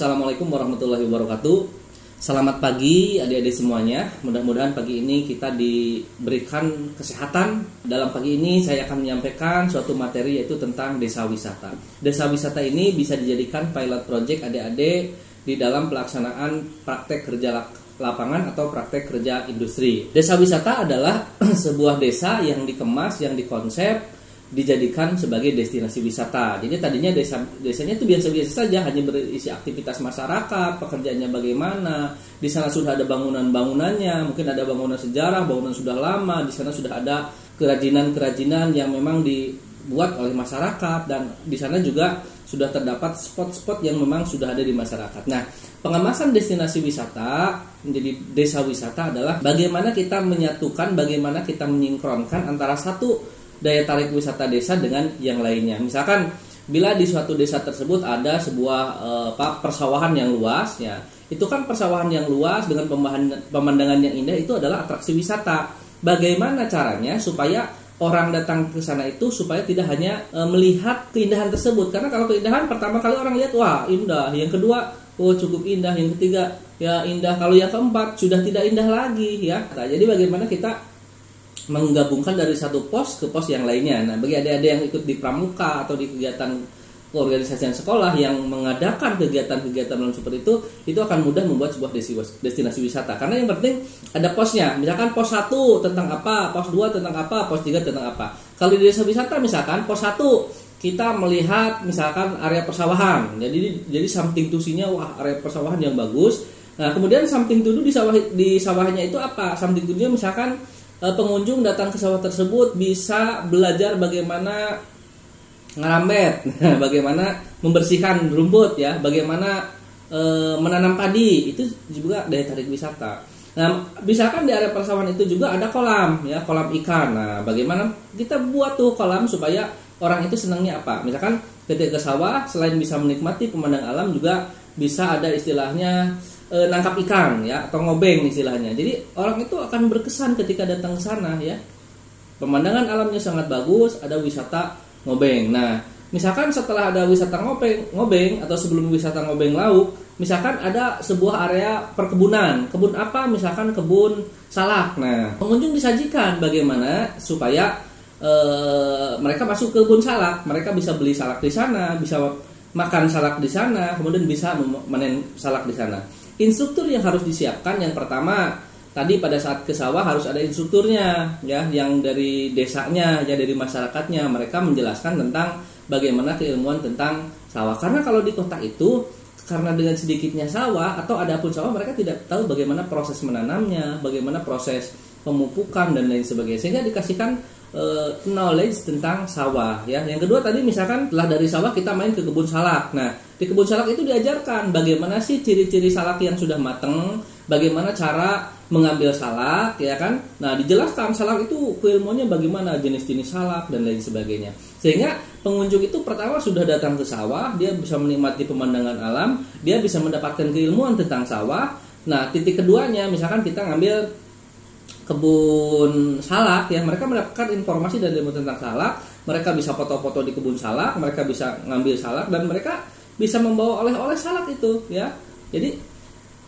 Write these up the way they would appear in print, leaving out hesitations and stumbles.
Assalamualaikum warahmatullahi wabarakatuh. Selamat pagi adik-adik semuanya. Mudah-mudahan pagi ini kita diberikan kesehatan. Dalam pagi ini saya akan menyampaikan suatu materi yaitu tentang desa wisata. Desa wisata ini bisa dijadikan pilot project adik-adik di dalam pelaksanaan praktek kerja lapangan atau praktek kerja industri. Desa wisata adalah sebuah desa yang dikemas, yang dikonsep dijadikan sebagai destinasi wisata. Jadi tadinya desanya itu biasa-biasa saja, hanya berisi aktivitas masyarakat, pekerjaannya bagaimana. Di sana sudah ada bangunan-bangunannya, mungkin ada bangunan sejarah, bangunan sudah lama. Di sana sudah ada kerajinan-kerajinan yang memang dibuat oleh masyarakat, dan di sana juga sudah terdapat spot-spot yang memang sudah ada di masyarakat. Nah, pengemasan destinasi wisata menjadi desa wisata adalah bagaimana kita menyatukan, bagaimana kita menyinkronkan antara satu daya tarik wisata desa dengan yang lainnya. Misalkan bila di suatu desa tersebut ada sebuah persawahan yang luas, ya, itu kan persawahan yang luas dengan pemandangan yang indah itu adalah atraksi wisata. Bagaimana caranya supaya orang datang ke sana itu supaya tidak hanya melihat keindahan tersebut? Karena kalau keindahan pertama kali orang lihat, wah indah. Yang kedua, oh cukup indah. Yang ketiga, ya indah. Kalau yang keempat sudah tidak indah lagi, ya. Nah, jadi bagaimana kita menggabungkan dari satu pos ke pos yang lainnya. Nah, bagi adik-adik yang ikut di pramuka atau di kegiatan keorganisasian sekolah yang mengadakan kegiatan-kegiatan seperti itu akan mudah membuat sebuah destinasi wisata. Karena yang penting ada posnya. Misalkan pos 1 tentang apa, pos 2 tentang apa, pos 3 tentang apa. Kalau di desa wisata misalkan pos 1 kita melihat misalkan area persawahan. Jadi something to see-nya, wah area persawahan yang bagus. Nah, kemudian something to do di sawahnya itu apa? Something to do-nya misalkan pengunjung datang ke sawah tersebut bisa belajar bagaimana ngerambet, bagaimana membersihkan rumput, ya, bagaimana menanam padi. Itu juga daya tarik wisata. Nah, misalkan di area persawahan itu juga ada kolam, ya, kolam ikan. Nah, bagaimana kita buat tuh kolam supaya orang itu senangnya apa? Misalkan ketika ke sawah selain bisa menikmati pemandangan alam juga bisa ada istilahnya nangkap ikan, ya, atau ngobeng istilahnya. Jadi orang itu akan berkesan ketika datang ke sana, ya. Pemandangan alamnya sangat bagus, ada wisata ngobeng. Nah, misalkan setelah ada wisata ngobeng atau sebelum wisata ngobeng lauk, misalkan ada sebuah area perkebunan. Kebun apa? Misalkan kebun salak. Nah, pengunjung disajikan bagaimana supaya mereka masuk ke kebun salak, mereka bisa beli salak di sana, bisa makan salak di sana, kemudian bisa memanen salak di sana. Instruktur yang harus disiapkan, yang pertama tadi pada saat ke sawah harus ada instrukturnya, ya, yang dari desanya, ya, dari masyarakatnya. Mereka menjelaskan tentang bagaimana keilmuan tentang sawah. Karena kalau di kota itu, karena dengan sedikitnya sawah atau ada pun sawah, mereka tidak tahu bagaimana proses menanamnya, bagaimana proses pemupukan dan lain sebagainya. Sehingga dikasihkan knowledge tentang sawah, ya. Yang kedua tadi misalkan setelah dari sawah kita main ke kebun salak. Nah, di kebun salak itu diajarkan bagaimana sih ciri-ciri salak yang sudah matang, bagaimana cara mengambil salak, ya kan. Nah, dijelaskan salak itu keilmuannya bagaimana, jenis-jenis salak dan lain sebagainya. Sehingga pengunjung itu pertama sudah datang ke sawah, dia bisa menikmati pemandangan alam, dia bisa mendapatkan keilmuan tentang sawah. Nah, titik keduanya misalkan kita ngambil kebun salak, ya, mereka mendapatkan informasi dan ilmu tentang salak, mereka bisa foto-foto di kebun salak, mereka bisa ngambil salak, dan mereka bisa membawa oleh-oleh salak itu, ya. Jadi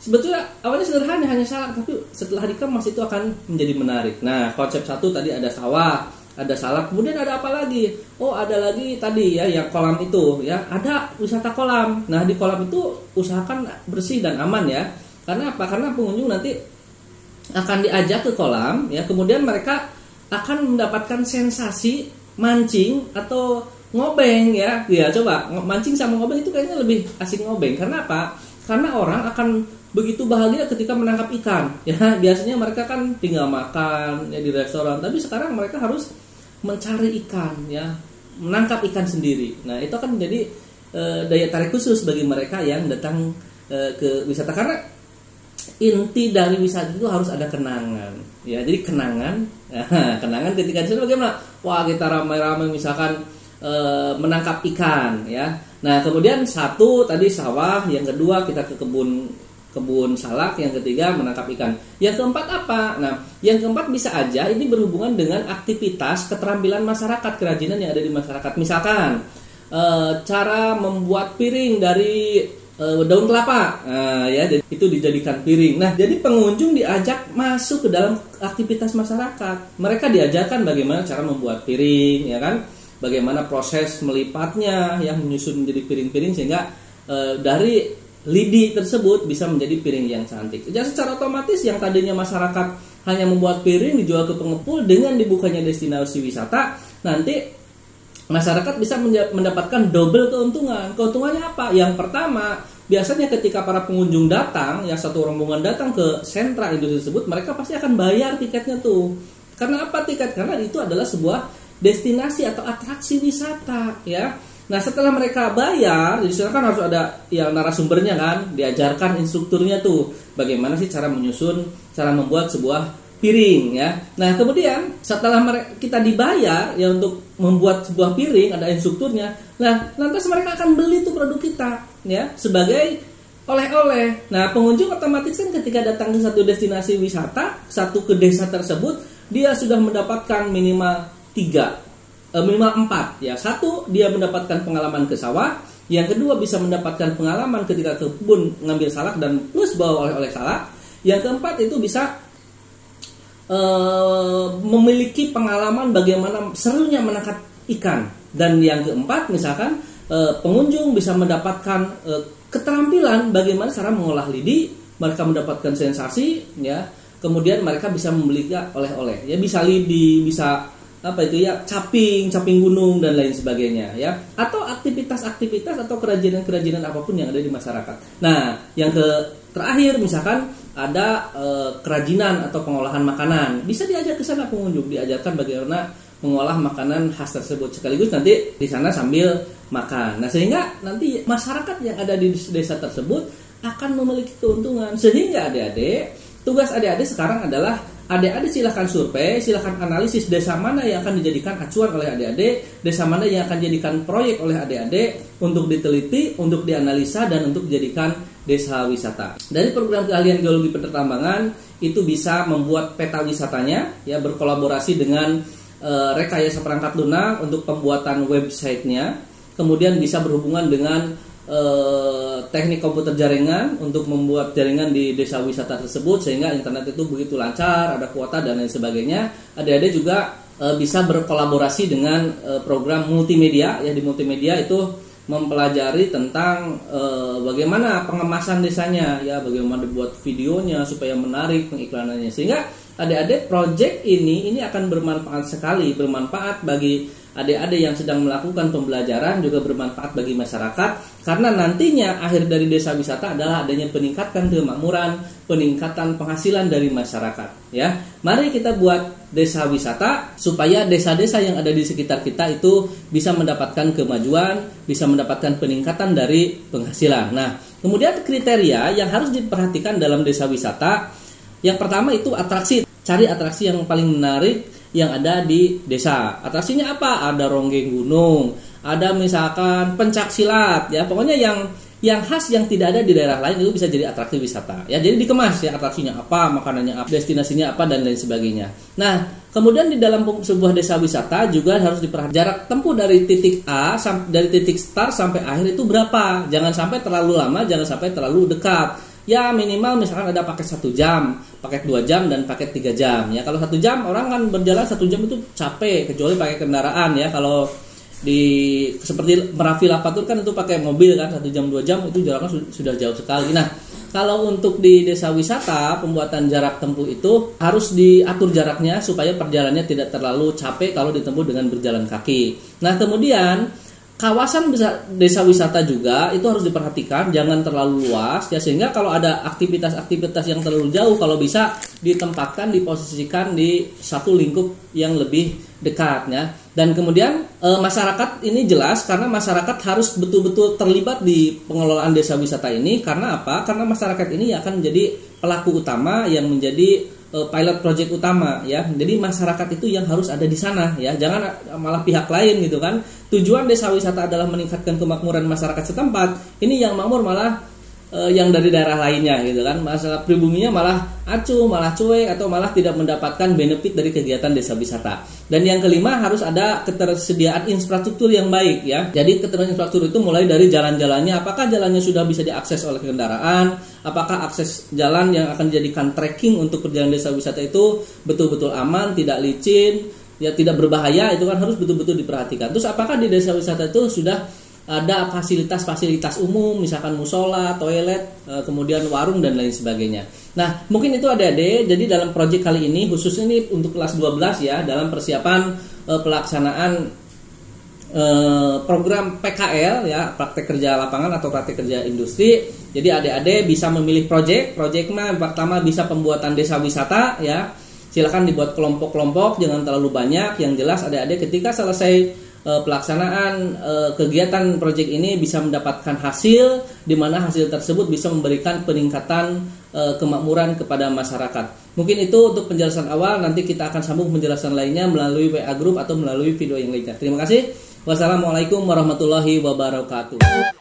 sebetulnya awalnya sederhana, hanya salak, tapi setelah dikemas itu akan menjadi menarik. Nah, konsep satu tadi ada sawah, ada salak, kemudian ada apa lagi? Oh, ada lagi tadi, ya, yang kolam itu, ya, ada wisata kolam. Nah, di kolam itu usahakan bersih dan aman, ya. Karena apa? Karena pengunjung nanti akan diajak ke kolam, ya, kemudian mereka akan mendapatkan sensasi mancing atau ngobeng, ya. Ya, coba mancing sama ngobeng itu kayaknya lebih asik ngobeng. Karena apa? Karena orang akan begitu bahagia ketika menangkap ikan, ya. Biasanya mereka kan tinggal makan, ya, di restoran, tapi sekarang mereka harus mencari ikan, ya, menangkap ikan sendiri. Nah, itu akan menjadi daya tarik khusus bagi mereka yang datang ke wisata. Karena inti dari wisata itu harus ada kenangan, ya. Jadi kenangan ketika di sana bagaimana? Wah, kita ramai-ramai misalkan menangkap ikan, ya. Nah, kemudian satu tadi sawah, yang kedua kita ke kebun salak, yang ketiga menangkap ikan. Yang keempat apa? Nah, yang keempat bisa aja ini berhubungan dengan aktivitas keterampilan masyarakat, kerajinan yang ada di masyarakat. Misalkan cara membuat piring dari daun kelapa, ya, jadi itu dijadikan piring. Nah, jadi pengunjung diajak masuk ke dalam aktivitas masyarakat. Mereka diajarkan bagaimana cara membuat piring, ya kan, bagaimana proses melipatnya, yang menyusun menjadi piring-piring sehingga dari lidi tersebut bisa menjadi piring yang cantik. Jadi secara otomatis yang tadinya masyarakat hanya membuat piring dijual ke pengepul, dengan dibukanya destinasi wisata, nanti masyarakat bisa mendapatkan double keuntungan. Keuntungannya apa? Yang pertama, biasanya ketika para pengunjung datang, ya satu rombongan datang ke sentra industri tersebut, mereka pasti akan bayar tiketnya tuh. Karena apa tiket? Karena itu adalah sebuah destinasi atau atraksi wisata, ya. Nah, setelah mereka bayar, di sana kan harus ada yang narasumbernya kan, diajarkan instrukturnya tuh bagaimana sih cara menyusun, cara membuat sebuah piring, ya. Nah, kemudian setelah kita dibayar ya untuk membuat sebuah piring, ada instrukturnya. Nah, lantas mereka akan beli tuh produk kita, ya, sebagai oleh-oleh. Nah, pengunjung otomatis kan ketika datang ke satu destinasi wisata, satu ke desa tersebut, dia sudah mendapatkan minimal 4, ya. Satu, dia mendapatkan pengalaman ke sawah. Yang kedua, bisa mendapatkan pengalaman ketika ke kebun ngambil salak dan plus bawa oleh-oleh salak. Yang keempat, itu bisa memiliki pengalaman bagaimana serunya menangkap ikan. Dan yang keempat, misalkan pengunjung bisa mendapatkan keterampilan bagaimana cara mengolah lidi, mereka mendapatkan sensasi, ya. Kemudian mereka bisa membeli oleh-oleh, ya, bisa lidi, bisa caping gunung dan lain sebagainya, ya, atau aktivitas-aktivitas atau kerajinan-kerajinan apapun yang ada di masyarakat. Nah, yang terakhir misalkan ada kerajinan atau pengolahan makanan, bisa diajak ke sana pengunjung, diajarkan bagaimana mengolah makanan khas tersebut, sekaligus nanti di sana sambil makan. Nah, sehingga nanti masyarakat yang ada di desa tersebut akan memiliki keuntungan. Sehingga tugas adik-adik sekarang adalah adik-adik silahkan survei, silahkan analisis desa mana yang akan dijadikan acuan oleh adik-adik, desa mana yang akan dijadikan proyek oleh adik-adik untuk diteliti, untuk dianalisa, dan untuk dijadikan desa wisata. Dari program keahlian geologi penerbangan itu bisa membuat peta wisatanya, ya, berkolaborasi dengan rekayasa perangkat lunak untuk pembuatan websitenya, kemudian bisa berhubungan dengan teknik komputer jaringan untuk membuat jaringan di desa wisata tersebut sehingga internet itu begitu lancar, ada kuota dan lain sebagainya. Adik-adik juga bisa berkolaborasi dengan program multimedia, ya. Di multimedia itu mempelajari tentang bagaimana pengemasan desanya, ya, bagaimana dibuat videonya supaya menarik pengiklanannya, sehingga adik-adik project ini akan bermanfaat sekali, bermanfaat bagi adik-adik yang sedang melakukan pembelajaran, juga bermanfaat bagi masyarakat, karena nantinya akhir dari desa wisata adalah adanya peningkatan kemakmuran, peningkatan penghasilan dari masyarakat, ya. Mari kita buat desa wisata supaya desa-desa yang ada di sekitar kita itu bisa mendapatkan kemajuan, bisa mendapatkan peningkatan dari penghasilan. Nah, kemudian kriteria yang harus diperhatikan dalam desa wisata, yang pertama itu atraksi. Cari atraksi yang paling menarik yang ada di desa. Atraksinya apa? Ada ronggeng gunung, ada misalkan pencak silat, ya. Pokoknya yang khas yang tidak ada di daerah lain itu bisa jadi atraksi wisata. Ya, jadi dikemas, ya, atraksinya apa, makanannya apa, destinasinya apa, dan lain sebagainya. Nah, kemudian di dalam sebuah desa wisata juga harus diperhatikan jarak tempuh dari titik A dari titik start sampai akhir itu berapa. Jangan sampai terlalu lama, jangan sampai terlalu dekat. Ya, minimal misalkan ada paket 1 jam, paket 2 jam, dan paket 3 jam. Ya, kalau 1 jam orang kan berjalan 1 jam itu capek, kecuali pakai kendaraan, ya. Kalau seperti Merapi Lavatur kan itu pakai mobil kan, 1 jam 2 jam itu jaraknya sudah jauh sekali. Nah, kalau untuk di desa wisata pembuatan jarak tempuh itu harus diatur jaraknya supaya perjalanannya tidak terlalu capek kalau ditempuh dengan berjalan kaki. Nah, kemudian kawasan desa wisata juga itu harus diperhatikan, jangan terlalu luas, ya, sehingga kalau ada aktivitas-aktivitas yang terlalu jauh, kalau bisa ditempatkan, diposisikan di satu lingkup yang lebih dekat, ya. Dan kemudian masyarakat ini jelas, karena masyarakat harus betul-betul terlibat di pengelolaan desa wisata ini. Karena apa? Karena masyarakat ini akan menjadi pelaku utama yang menjadi pilot project utama, ya. Jadi masyarakat itu yang harus ada di sana, ya. Jangan malah pihak lain gitu kan. Tujuan desa wisata adalah meningkatkan kemakmuran masyarakat setempat. Ini yang makmur malah yang dari daerah lainnya gitu kan. Masalah pribuminya malah acuh, malah cuek, atau malah tidak mendapatkan benefit dari kegiatan desa wisata. Dan yang kelima, harus ada ketersediaan infrastruktur yang baik ya. Jadi ketersediaan infrastruktur itu mulai dari jalan-jalannya, apakah jalannya sudah bisa diakses oleh kendaraan, apakah akses jalan yang akan dijadikan trekking untuk perjalanan desa wisata itu betul-betul aman, tidak licin, ya tidak berbahaya, itu kan harus betul-betul diperhatikan. Terus apakah di desa wisata itu sudah ada fasilitas-fasilitas umum, misalkan musola, toilet, kemudian warung dan lain sebagainya. Nah, mungkin itu adik-adik. Jadi dalam proyek kali ini, khususnya ini untuk kelas 12 ya, dalam persiapan pelaksanaan program PKL ya, praktek kerja lapangan atau praktek kerja industri. Jadi adik-adik bisa memilih proyek mah pertama bisa pembuatan desa wisata ya. Silakan dibuat kelompok-kelompok, jangan terlalu banyak. Yang jelas adik-adik ketika selesai pelaksanaan kegiatan proyek ini bisa mendapatkan hasil, di mana hasil tersebut bisa memberikan peningkatan kemakmuran kepada masyarakat. Mungkin itu untuk penjelasan awal, nanti kita akan sambung penjelasan lainnya melalui WA Group atau melalui video yang lainnya. Terima kasih. Wassalamualaikum warahmatullahi wabarakatuh.